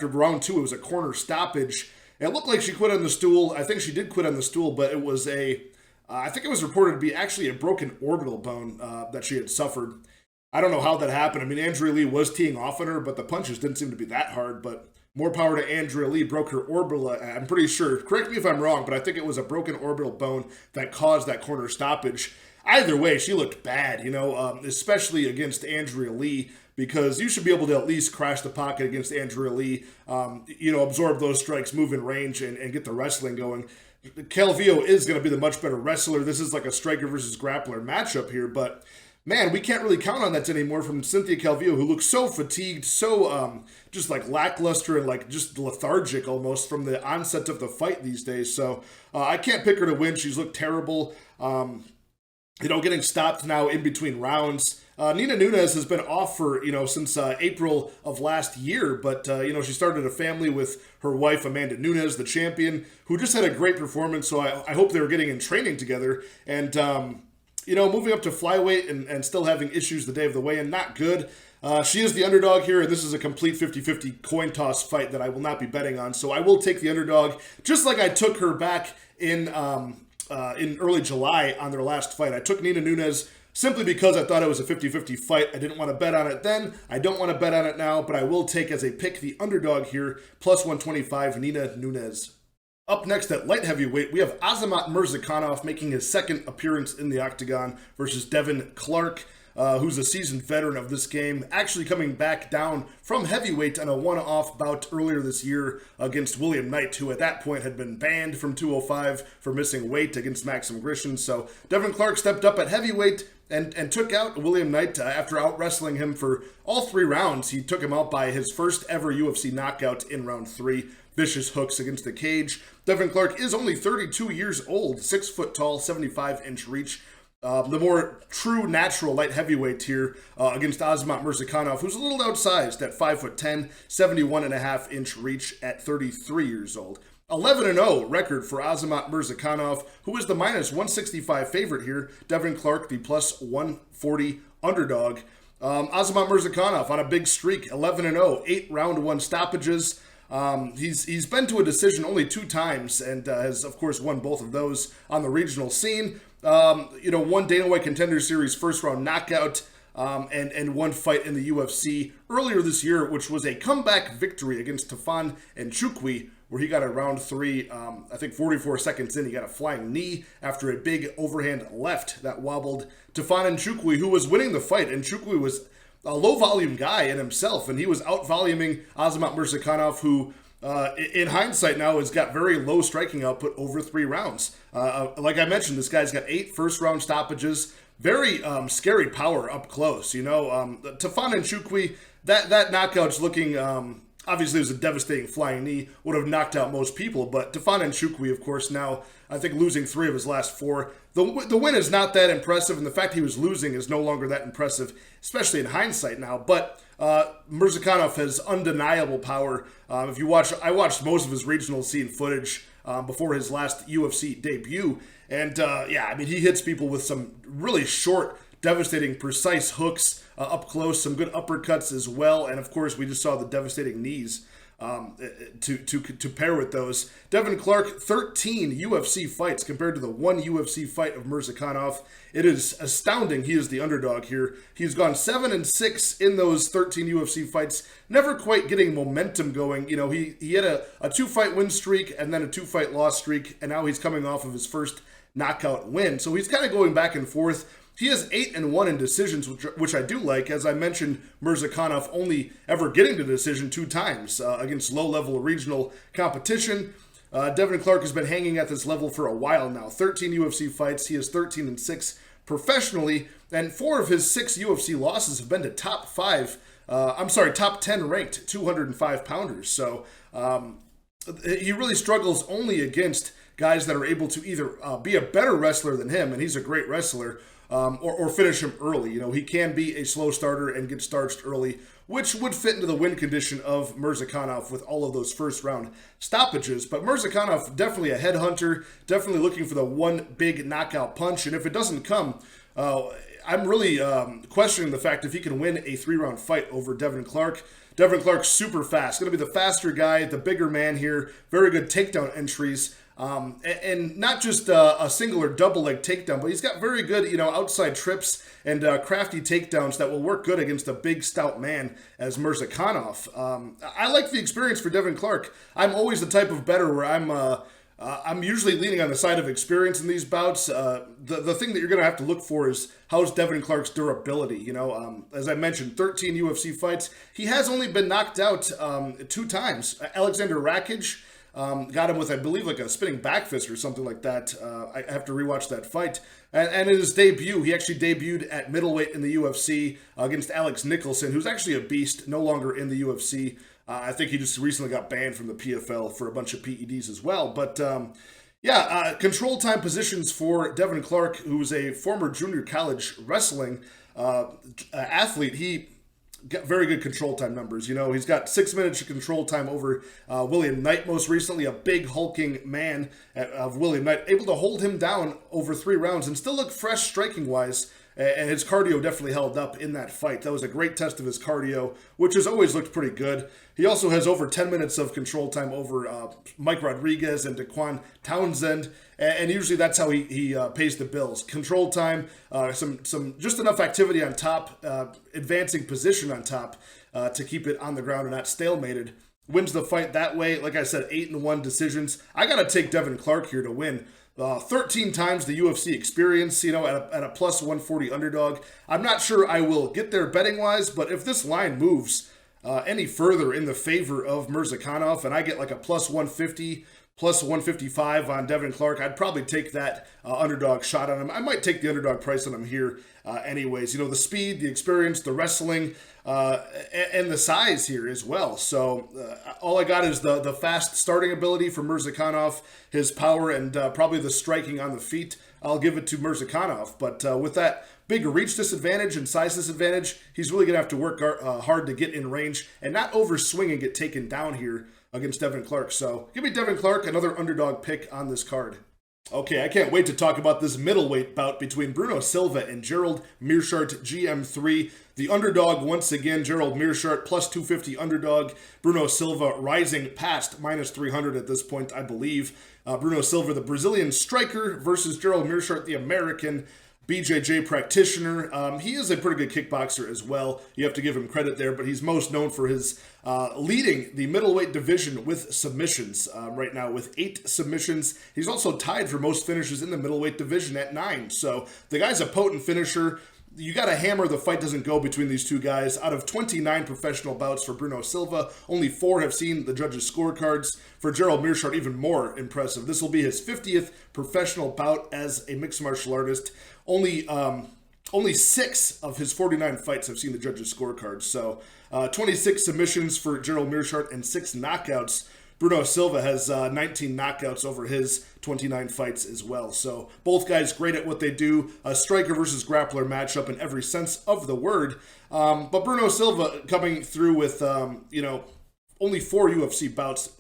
round 2, it was a corner stoppage. It looked like she quit on the stool. I think she did quit on the stool, but it was I think it was reported to be actually a broken orbital bone that she had suffered. I don't know how that happened. Andrea Lee was teeing off on her, but the punches didn't seem to be that hard. But more power to Andrea Lee, broke her orbital, I'm pretty sure. Correct me if I'm wrong, but I think it was a broken orbital bone that caused that corner stoppage. Either way, she looked bad, especially against Andrea Lee, because you should be able to at least crash the pocket against Andrea Lee, absorb those strikes, move in range, and get the wrestling going. Calvillo is going to be the much better wrestler. This is like a striker versus grappler matchup here, but man, we can't really count on that anymore from Cynthia Calvillo, who looks so fatigued, so just like lackluster and like just lethargic almost from the onset of the fight these days. So I can't pick her to win. She's looked terrible. Getting stopped now in between rounds. Nina Nunes has been off for, since April of last year, but, she started a family with her wife, Amanda Nunes, the champion, who just had a great performance, so I hope they were getting in training together, and, moving up to flyweight and still having issues the day of the weigh-in, not good. She is the underdog here, and this is a complete 50-50 coin toss fight that I will not be betting on, so I will take the underdog, just like I took her back in early July on their last fight. I took Nina Nunes simply because I thought it was a 50-50 fight. I didn't want to bet on it then. I don't want to bet on it now, but I will take as a pick the underdog here, plus 125, Nina Nunes. Up next at light heavyweight, we have Azamat Murzakanov making his second appearance in the octagon versus Devin Clark, who's a seasoned veteran of this game, actually coming back down from heavyweight on a one-off bout earlier this year against William Knight, who at that point had been banned from 205 for missing weight against Maxim Grishin. So Devin Clark stepped up at heavyweight and took out William Knight after out-wrestling him for all 3 rounds. He took him out by his first ever UFC knockout in round 3. Vicious hooks against the cage. Devin Clark is only 32 years old, 6 foot tall, 75-inch reach. The more true natural light heavyweight here against Azamat Murzakanov, who's a little outsized at 5'10", 71.5-inch reach at 33 years old. 11-0 record for Azamat Murzakanov, who is the minus 165 favorite here. Devin Clark, the plus 140 underdog. Azamat Murzakanov on a big streak, 11-0, 8 round 1 stoppages. He's been to a decision only 2 times and has, of course, won both of those on the regional scene. One Dana White Contender Series first round knockout and one fight in the UFC earlier this year, which was a comeback victory against Tafan Nchukwi, where he got a round 3, I think 44 seconds in, he got a flying knee after a big overhand left that wobbled Tafan Nchukwi, who was winning the fight. Nchukwi was a low-volume guy in himself, and he was out-voluming Azamat Murzakanov, who, in hindsight now, has got very low striking output over 3 rounds. Like I mentioned, this guy's got 8 first-round stoppages, very scary power up close, Tafan Nchukwi, that knockout's looking Obviously, it was a devastating flying knee, would have knocked out most people, but Tefan Nchukwi, of course, now, I think, losing 3 of his last 4. The win is not that impressive, and the fact he was losing is no longer that impressive, especially in hindsight now, but Murzakanov has undeniable power. If you watch, I watched most of his regional scene footage before his last UFC debut, and yeah, I mean, he hits people with some really short, devastating, precise hooks up close, some good uppercuts as well, and of course, we just saw the devastating knees to pair with those. Devin Clark, 13 UFC fights compared to the 1 UFC fight of Murzakanov. It is astounding he is the underdog here. He's gone 7-6 in those 13 UFC fights, never quite getting momentum going. You know, he had a 2-fight win streak and then a 2-fight loss streak, and now he's coming off of his first knockout win. So he's kind of going back and forth. He has 8-1 in decisions, which I do like. As I mentioned, Murzakanov only ever getting to decision 2 times against low-level regional competition. Devin Clark has been hanging at this level for a while now. 13 UFC fights. He is 13-6 professionally, and 4 of his 6 UFC losses have been to top 10 ranked 205-pounders. So he really struggles only against guys that are able to either be a better wrestler than him, and he's a great wrestler, or finish him early. You know, he can be a slow starter and get starched early, which would fit into the win condition of Murzakanov with all of those first-round stoppages. But Murzakanov, definitely a headhunter, definitely looking for the one big knockout punch. And if it doesn't come, I'm really questioning the fact if he can win a 3-round fight over Devin Clark. Devin Clark's super fast, going to be the faster guy, the bigger man here, very good takedown entries. And not just a single or double leg takedown, but he's got very good, outside trips and crafty takedowns that will work good against a big, stout man as Murzakanov. I like the experience for Devin Clark. I'm always the type of bettor where I'm usually leaning on the side of experience in these bouts. The thing that you're going to have to look for is how's Devin Clark's durability. As I mentioned, 13 UFC fights. He has only been knocked out 2 times. Alexander Rakic got him with, I believe, like a spinning back fist or something like that. I have to rewatch that fight. And in his debut, he actually debuted at middleweight in the UFC against Alex Nicholson, who's actually a beast, no longer in the UFC. I think he just recently got banned from the PFL for a bunch of PEDs as well. But control time positions for Devin Clark, who's a former junior college wrestling athlete. He got very good control time numbers. He's got 6 minutes of control time over William Knight most recently, a big hulking man of William Knight, able to hold him down over 3 rounds and still look fresh striking-wise, and his cardio definitely held up in that fight. That was a great test of his cardio, which has always looked pretty good. He also has over 10 minutes of control time over Mike Rodriguez and Daquan Townsend, and usually that's how he pays the bills. Control time, some just enough activity on top, advancing position on top to keep it on the ground and not stalemated. Wins the fight that way. Like I said, 8-1 decisions. I got to take Devin Clark here to win. 13 times the UFC experience, at a plus 140 underdog. I'm not sure I will get there betting-wise, but if this line moves any further in the favor of Murzakanov and I get like a plus 150, plus 155 on Devin Clark, I'd probably take that underdog shot on him. I might take the underdog price on him here anyways. The speed, the experience, the wrestling, and the size here as well. So all I got is the fast starting ability for Murzakanov, his power, and probably the striking on the feet. I'll give it to Murzakanov. But with that big reach disadvantage and size disadvantage, he's really going to have to work hard to get in range and not overswing and get taken down here against Devin Clark. So give me Devin Clark, another underdog pick on this card. Okay, I can't wait to talk about this middleweight bout between Bruno Silva and Gerald Meerschaert, GM3. The underdog once again, Gerald Meerschaert, plus 250 underdog. Bruno Silva rising past minus 300 at this point, I believe. Bruno Silva, the Brazilian striker, versus Gerald Meerschaert, the American BJJ practitioner. He is a pretty good kickboxer as well. You have to give him credit there, but he's most known for his leading the middleweight division with submissions right now with 8 submissions. He's also tied for most finishes in the middleweight division at 9. So the guy's a potent finisher. You got to hammer the fight doesn't go between these two guys. Out of 29 professional bouts for Bruno Silva, only 4 have seen the judges' scorecards. For Gerald Meerschaert, even more impressive. This will be his 50th professional bout as a mixed martial artist. Only only 6 of his 49 fights I've seen the judges' scorecards. So 26 submissions for Gerald Meerschaert and 6 knockouts. Bruno Silva has 19 knockouts over his 29 fights as well. So both guys great at what they do. A striker versus grappler matchup in every sense of the word. But Bruno Silva coming through with, only 4 UFC bouts.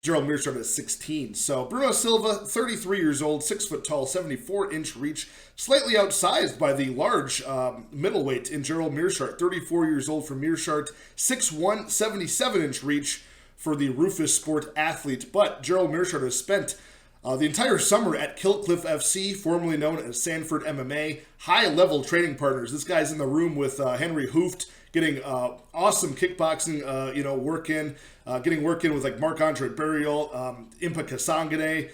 Gerald Meerschaert is 16. So Bruno Silva, 33 years old, 6 foot tall, 74-inch reach, slightly outsized by the large middleweight in Gerald Meerschaert. 34 years old for Meerschaert, 6'1", 77-inch reach for the Rufus Sport athlete. But Gerald Meerschaert has spent the entire summer at Killcliff FC, formerly known as Sanford MMA, high-level training partners. This guy's in the room with Henry Hooft, getting awesome kickboxing, work in, getting work in with like Marc-Andre Barriol, Impa Kasangane,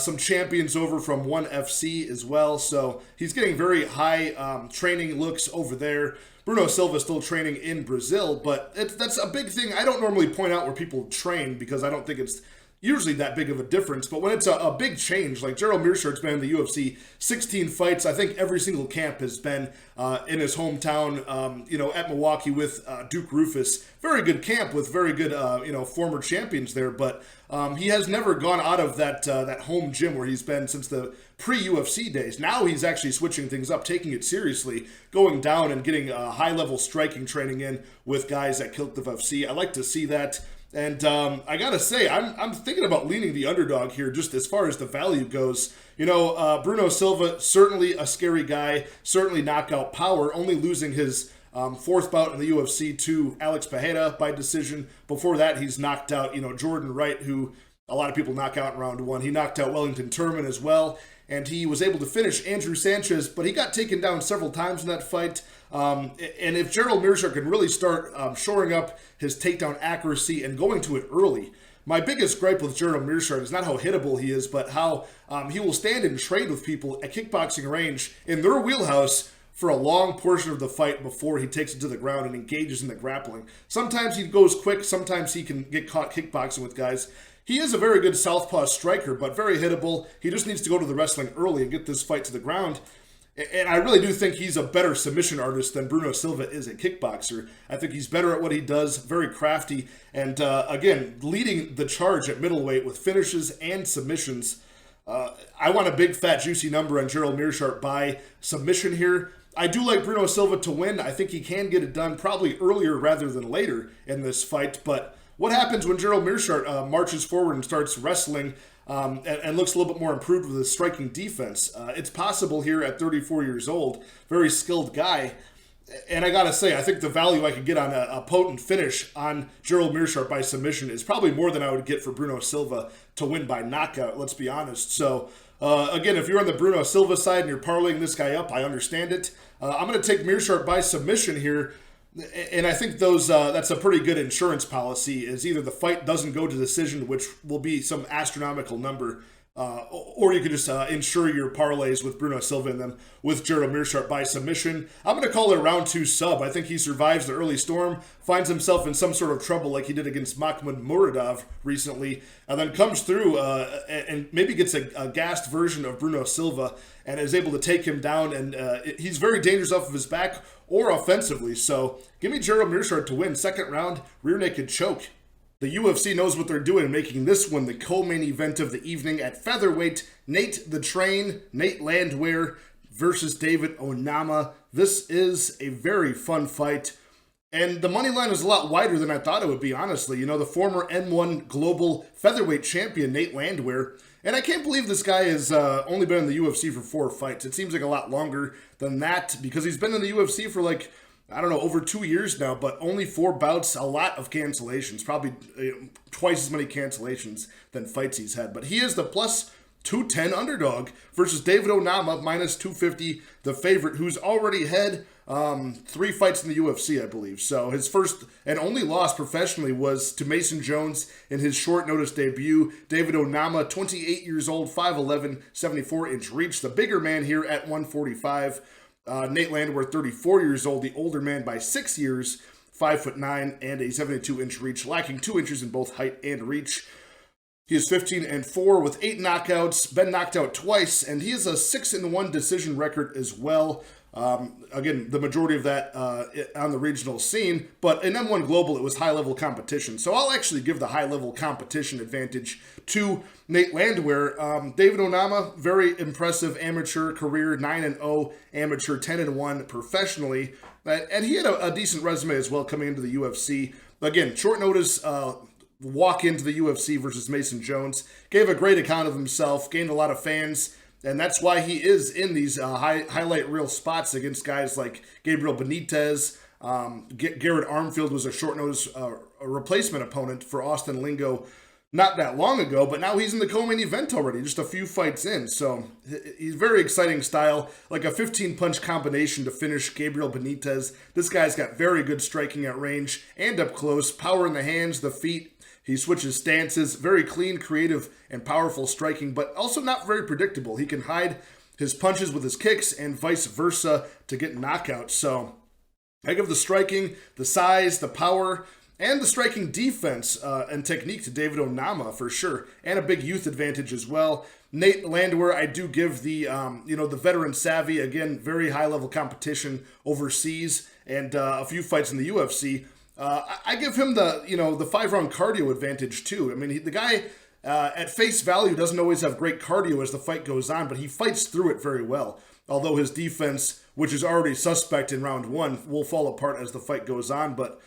some champions over from ONE FC as well. So he's getting very high training looks over there. Bruno Silva still training in Brazil, but that's a big thing. I don't normally point out where people train because I don't think it's usually that big of a difference, but when it's a big change, like Gerald Meerschaert's been in the UFC 16 fights, I think every single camp has been in his hometown, at Milwaukee with Duke Rufus. Very good camp with very good, former champions there, but he has never gone out of that home gym where he's been since the pre-UFC days. Now he's actually switching things up, taking it seriously, going down and getting high-level striking training in with guys at Killcliff FC. I like to see that. And I gotta say, I'm thinking about leaning the underdog here, just as far as the value goes. Bruno Silva, certainly a scary guy, certainly knockout power, only losing his 4th bout in the UFC to Alex Pereira by decision. Before that, he's knocked out, Jordan Wright, who a lot of people knock out in round 1. He knocked out Wellington Turman as well, and he was able to finish Andrew Sanchez, but he got taken down several times in that fight. And if Gerald Meerschaert can really start shoring up his takedown accuracy and going to it early, my biggest gripe with Gerald Meerschaert is not how hittable he is, but how he will stand and trade with people at kickboxing range in their wheelhouse for a long portion of the fight before he takes it to the ground and engages in the grappling. Sometimes he goes quick, sometimes he can get caught kickboxing with guys. He is a very good southpaw striker, but very hittable. He just needs to go to the wrestling early and get this fight to the ground. And I really do think he's a better submission artist than Bruno Silva is a kickboxer. I think he's better at what he does, very crafty, and again, leading the charge at middleweight with finishes and submissions. I want a big, fat, juicy number on Gerald Meerschaert by submission here. I do like Bruno Silva to win. I think he can get it done probably earlier rather than later in this fight, but what happens when Gerald Meerschaert marches forward and starts wrestling and looks a little bit more improved with his striking defense? It's possible here at 34 years old. Very skilled guy. And I got to say, I think the value I could get on a potent finish on Gerald Meerschaert by submission is probably more than I would get for Bruno Silva to win by knockout, let's be honest. So, again, if you're on the Bruno Silva side and you're parlaying this guy up, I understand it. I'm going to take Meerschaert by submission here. And I think that's a pretty good insurance policy, is either the fight doesn't go to decision, which will be some astronomical number, or you can just insure your parlays with Bruno Silva in them with Gerald Meerschaert by submission. I'm going to call it a round 2 sub. I think he survives the early storm, finds himself in some sort of trouble like he did against Mahmoud Muradov recently, and then comes through and maybe gets a gassed version of Bruno Silva and is able to take him down. And he's very dangerous off of his back or offensively. So give me Gerald Meerschaert to win. Second round, rear naked choke. The UFC knows what they're doing, making this one the co-main event of the evening at featherweight. Nate the Train, Nate Landwehr versus David Onama. This is a very fun fight. And the money line is a lot wider than I thought it would be, honestly. The former N1 global featherweight champion, Nate Landwehr. And I can't believe this guy has only been in the UFC for 4 fights. It seems like a lot longer than that because he's been in the UFC for over 2 years now, but only 4 bouts, a lot of cancellations, probably twice as many cancellations than fights he's had. But he is the plus 210 underdog versus David Onama, minus 250, the favorite, who's already had 3 fights in the UFC, I believe. So his first and only loss professionally was to Mason Jones in his short notice debut. David Onama, 28 years old, 5'11", 74-inch reach, the bigger man here at 145. Nate Landwehr, 34 years old, the older man by 6 years, 5'9", and a 72-inch reach, lacking 2 inches in both height and reach. He is 15-4 with 8 knockouts, been knocked out twice, and he has a 6-1 decision record as well. Again, the majority of that on the regional scene, but in M1 Global, it was high-level competition. So I'll actually give the high-level competition advantage to Nate Landwehr. David Onama, very impressive amateur career, 9-0 amateur, 10-1 professionally. And he had a decent resume as well coming into the UFC. Again, short notice walk into the UFC versus Mason Jones. Gave a great account of himself, gained a lot of fans. And that's why he is in these highlight reel spots against guys like Gabriel Benitez. Garrett Armfield was a short notice a replacement opponent for Austin Lingo not that long ago, but now he's in the co-main event already, just a few fights in. So he's very exciting style, like a 15-punch combination to finish Gabriel Benitez. This guy's got very good striking at range and up close, power in the hands, the feet. He switches stances, very clean, creative, and powerful striking, but also not very predictable. He can hide his punches with his kicks and vice versa to get knockouts. So I give the striking, the size, the power, and the striking defense and technique to David Onama for sure, and a big youth advantage as well. Nate Landwehr, I do give the the veteran savvy, again, very high-level competition overseas, and a few fights in the UFC. I give him the 5-round cardio advantage too. I mean, the guy at face value doesn't always have great cardio as the fight goes on, but he fights through it very well. Although his defense, which is already suspect in round 1, will fall apart as the fight goes on. But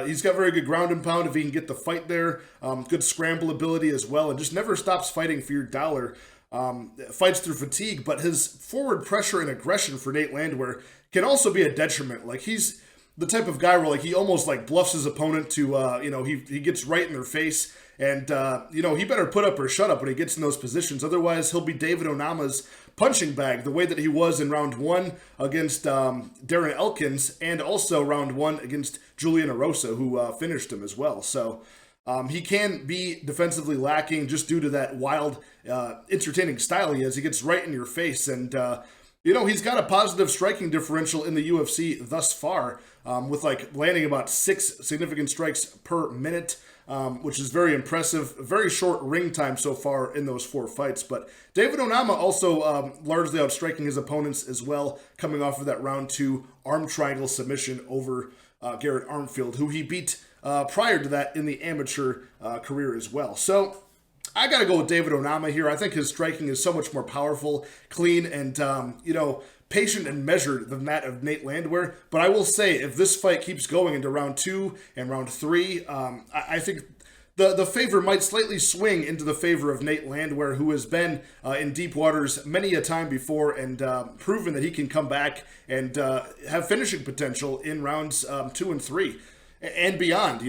he's got very good ground and pound if he can get the fight there. Good scramble ability as well, and just never stops fighting for your dollar. Fights through fatigue, but his forward pressure and aggression for Nate Landwehr can also be a detriment. Like, he's the type of guy where, like, he almost like bluffs his opponent to he gets right in their face, and he better put up or shut up when he gets in those positions. Otherwise, he'll be David Onama's punching bag, the way that he was in round 1 against Darren Elkins, and also round 1 against Julian Erosa, who finished him as well. So he can be defensively lacking just due to that wild, entertaining style he has. He gets right in your face, and he's got a positive striking differential in the UFC thus far, with like landing about 6 significant strikes per minute, which is very impressive. Very short ring time so far in those 4 fights. But David Onama also largely outstriking his opponents as well, coming off of that round 2 arm triangle submission over Garrett Armfield, who he beat prior to that in the amateur career as well. So I got to go with David Onama here. I think his striking is so much more powerful, clean, and, patient and measured than that of Nate Landwehr. But I will say, if this fight keeps going into round 2 and round 3, I think the favor might slightly swing into the favor of Nate Landwehr, who has been in deep waters many a time before and proven that he can come back and have finishing potential in rounds 2 and 3 and beyond.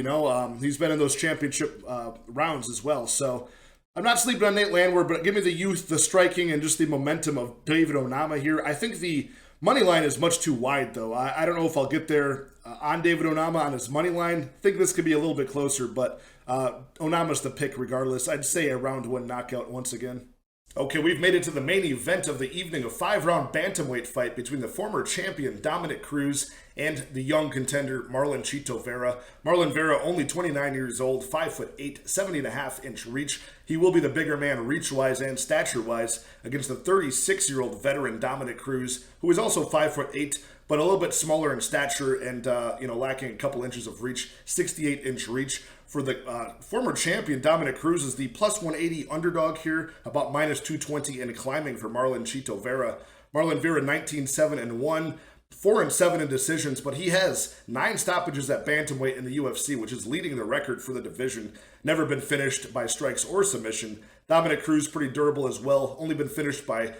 He's been in those championship rounds as well. So I'm not sleeping on Nate Landwehr, but give me the youth, the striking, and just the momentum of David Onama here. I think the money line is much too wide, though. I don't know if I'll get there on David Onama on his money line. I think this could be a little bit closer, but Onama's the pick regardless. I'd say a round 1 knockout once again. Okay, we've made it to the main event of the evening, a 5-round bantamweight fight between the former champion Dominick Cruz and the young contender Marlon Chito Vera. Marlon Vera, only 29 years old, 5'8", 70.5-inch reach. He will be the bigger man reach-wise and stature-wise against the 36-year-old veteran Dominick Cruz, who is also 5'8", but a little bit smaller in stature and lacking a couple inches of reach, 68-inch reach. For the former champion, Dominick Cruz is the plus 180 underdog here, about minus 220 and climbing for Marlon Chito Vera. Marlon Vera 19-7-1, 4-7 in decisions, but he has 9 stoppages at bantamweight in the UFC, which is leading the record for the division. Never been finished by strikes or submission. Dominick Cruz pretty durable as well. Only been finished by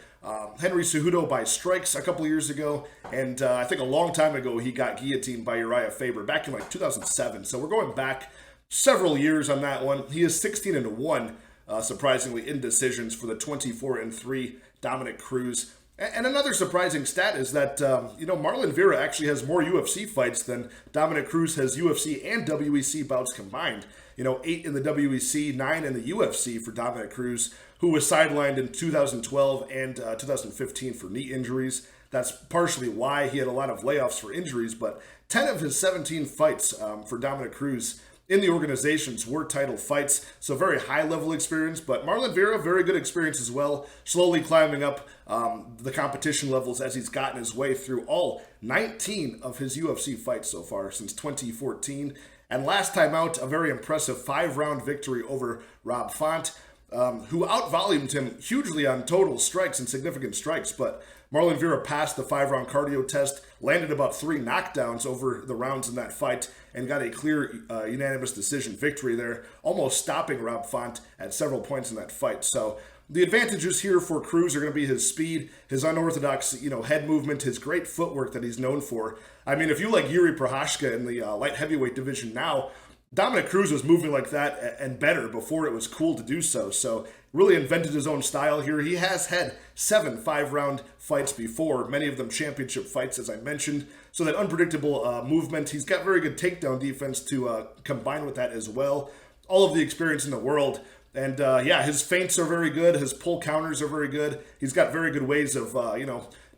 Henry Cejudo by strikes a couple years ago, and I think a long time ago he got guillotined by Uriah Faber back in like 2007. So we're going back several years on that one. He is 16-1, surprisingly, in decisions for the 24-3 Dominick Cruz. And another surprising stat is that, Marlon Vera actually has more UFC fights than Dominick Cruz has UFC and WEC bouts combined. 8 in the WEC, 9 in the UFC for Dominick Cruz, who was sidelined in 2012 and 2015 for knee injuries. That's partially why he had a lot of layoffs for injuries, but 10 of his 17 fights for Dominick Cruz in the organizations were title fights, so very high-level experience. But Marlon Vera, very good experience as well, slowly climbing up the competition levels as he's gotten his way through all 19 of his UFC fights so far since 2014. And last time out, a very impressive 5-round victory over Rob Font, who outvolumed him hugely on total strikes and significant strikes. But Marlon Vera passed the 5-round cardio test, landed about 3 knockdowns over the rounds in that fight, and got a clear unanimous decision victory there, almost stopping Rob Font at several points in that fight. So the advantages here for Cruz are going to be his speed, his unorthodox, head movement, his great footwork that he's known for. I mean, if you like Yuri Prochazka in the light heavyweight division now, Dominic Cruz was moving like that and better before it was cool to do so. So really invented his own style here. He has had 7 5-round fights before, many of them championship fights, as I mentioned. So that unpredictable movement, he's got very good takedown defense to combine with that as well. All of the experience in the world. And his feints are very good. His pull counters are very good. He's got very good ways of,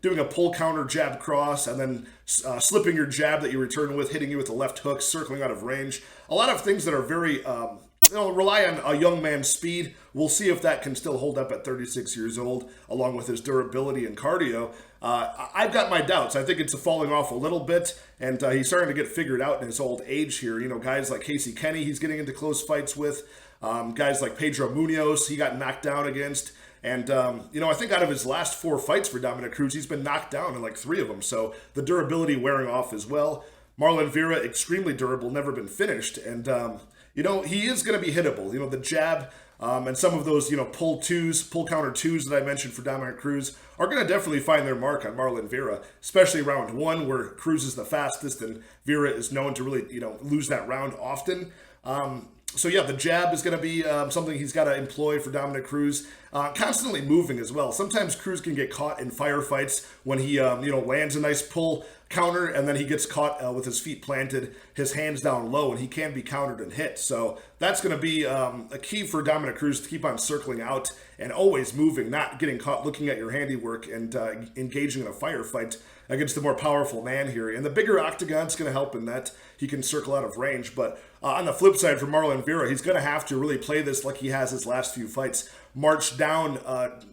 doing a pull counter jab cross and then slipping your jab that you return with, hitting you with a left hook, circling out of range. A lot of things that are very, rely on a young man's speed. We'll see if that can still hold up at 36 years old, along with his durability and cardio. I've got my doubts. I think it's falling off a little bit, and he's starting to get figured out in his old age here. Guys like Casey Kenny, he's getting into close fights with. Guys like Pedro Munoz, he got knocked down against. And, I think out of his last 4 fights for Dominic Cruz, he's been knocked down in like 3 of them. So the durability wearing off as well. Marlon Vera, extremely durable, never been finished. And, he is going to be hittable. The jab and some of those, pull counter twos that I mentioned for Dominic Cruz are going to definitely find their mark on Marlon Vera, especially round 1 where Cruz is the fastest and Vera is known to really, lose that round often. The jab is going to be something he's got to employ for Dominic Cruz. Constantly moving as well. Sometimes Cruz can get caught in firefights when he, lands a nice pull counter and then he gets caught with his feet planted, his hands down low, and he can be countered and hit. So that's going to be a key for Dominic Cruz to keep on circling out and always moving, not getting caught looking at your handiwork and engaging in a firefight against the more powerful man here. And the bigger octagon's going to help in that. He can circle out of range. But on the flip side for Marlon Vera, he's going to have to really play this like he has his last few fights. March down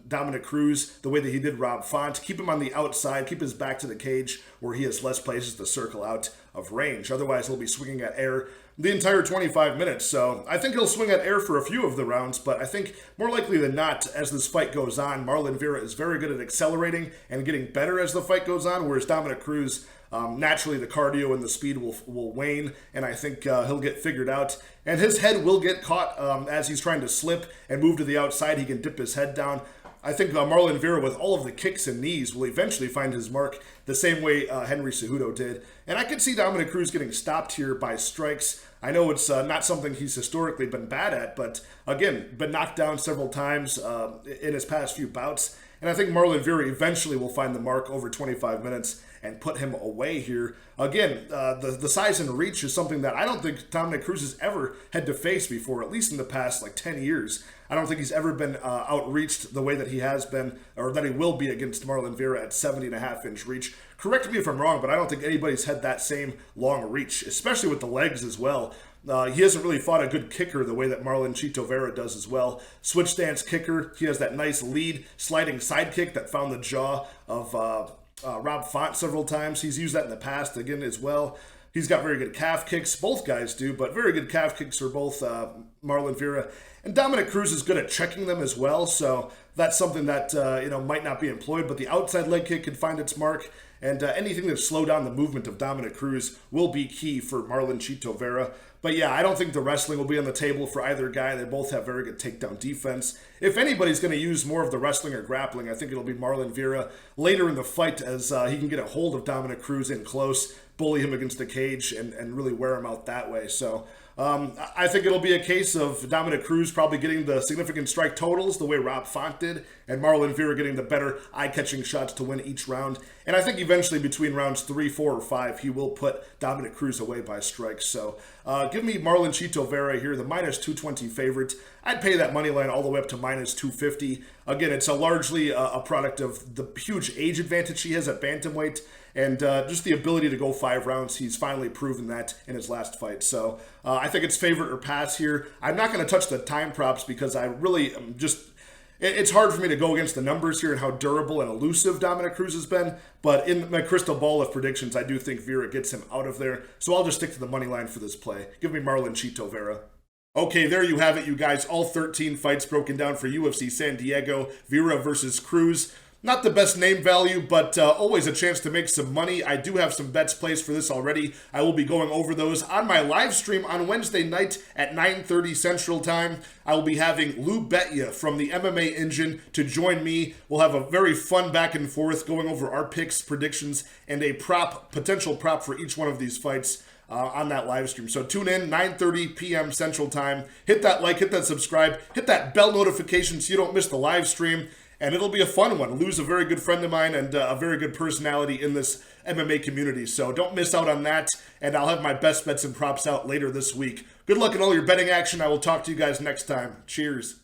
Dominic Cruz the way that he did Rob Font. Keep him on the outside. Keep his back to the cage where he has less places to circle out of range. Otherwise, he'll be swinging at air the entire 25 minutes. So I think he'll swing at air for a few of the rounds, but I think more likely than not, as this fight goes on, Marlon Vera is very good at accelerating and getting better as the fight goes on, whereas Dominic Cruz, naturally the cardio and the speed will wane, and I think he'll get figured out. And his head will get caught as he's trying to slip and move to the outside. He can dip his head down. I think Marlon Vera, with all of the kicks and knees, will eventually find his mark the same way Henry Cejudo did. And I could see Dominic Cruz getting stopped here by strikes. I know it's not something he's historically been bad at, but again, been knocked down several times in his past few bouts. And I think Marlon Vera eventually will find the mark over 25 minutes and put him away here. Again, the size and reach is something that I don't think Dominic Cruz has ever had to face before, at least in the past 10 years. I don't think he's ever been outreached the way that he has been, or that he will be against Marlon Vera at 70.5-inch reach. Correct me if I'm wrong, but I don't think anybody's had that same long reach, especially with the legs as well. He hasn't really fought a good kicker the way that Marlon Chito Vera does as well. Switch stance kicker. He has that nice lead sliding side kick that found the jaw of Rob Font several times. He's used that in the past again as well. He's got very good calf kicks. Both guys do, but very good calf kicks for both Marlon Vera. And Dominic Cruz is good at checking them as well, so that's something that might not be employed, but the outside leg kick can find its mark. And anything to slow down the movement of Dominic Cruz will be key for Marlon Chito Vera. But yeah, I don't think the wrestling will be on the table for either guy. They both have very good takedown defense. If anybody's going to use more of the wrestling or grappling, I think it'll be Marlon Vera later in the fight as he can get a hold of Dominic Cruz in close, bully him against the cage, and really wear him out that way. So I think it'll be a case of Dominic Cruz probably getting the significant strike totals the way Rob Font did, and Marlon Vera getting the better eye-catching shots to win each round. And I think eventually between rounds 3, 4, or 5, he will put Dominic Cruz away by strikes. So give me Marlon Chito Vera here, the minus 220 favorite. I'd pay that money line all the way up to minus 250. Again, it's largely a product of the huge age advantage he has at bantamweight. and just the ability to go 5 rounds. He's finally proven that in his last fight. So I think it's favorite or pass here. I'm not going to touch the time props because I really am just... It's hard for me to go against the numbers here and how durable and elusive Dominick Cruz has been, but in my crystal ball of predictions, I do think Vera gets him out of there, so I'll just stick to the money line for this play. Give me Marlon Vera. Okay, there you have it, you guys. All 13 fights broken down for UFC San Diego. Vera versus Cruz. Not the best name value, but always a chance to make some money. I do have some bets placed for this already. I will be going over those on my live stream on Wednesday night at 9:30 Central Time. I will be having Lou Betya from the MMA Engine to join me. We'll have a very fun back and forth going over our picks, predictions, and a potential prop for each one of these fights on that live stream. So tune in, 9:30 p.m. Central Time. Hit that like, hit that subscribe, hit that bell notification so you don't miss the live stream. And it'll be a fun one. Lou's a very good friend of mine and a very good personality in this MMA community. So don't miss out on that. And I'll have my best bets and props out later this week. Good luck in all your betting action. I will talk to you guys next time. Cheers.